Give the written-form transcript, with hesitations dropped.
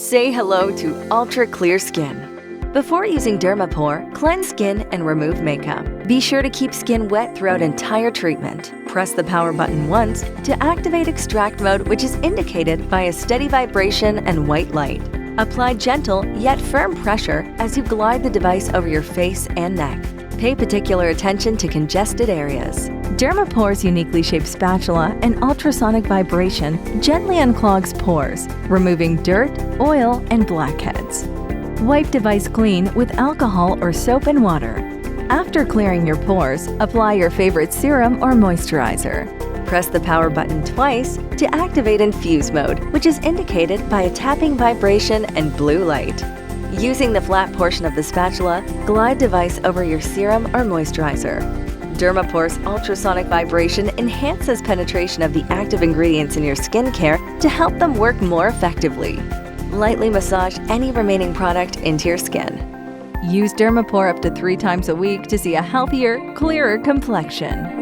Say hello to ultra clear skin. Before using Dermapore, cleanse skin and remove makeup. Be sure to keep skin wet throughout entire treatment. Press the power button once to activate extract mode, which is indicated by a steady vibration and white light. Apply gentle yet firm pressure as you glide the device over your face and neck. Pay particular attention to congested areas. Dermapore's uniquely shaped spatula and ultrasonic vibration gently unclogs pores, removing dirt, oil, and blackheads. Wipe device clean with alcohol or soap and water. After clearing your pores, apply your favorite serum or moisturizer. Press the power button twice to activate Infuse Mode, which is indicated by a tapping vibration and blue light. Using the flat portion of the spatula, glide device over your serum or moisturizer. Dermapore's ultrasonic vibration enhances penetration of the active ingredients in your skincare to help them work more effectively. Lightly massage any remaining product into your skin. Use Dermapore up to 3 times a week to see a healthier, clearer complexion.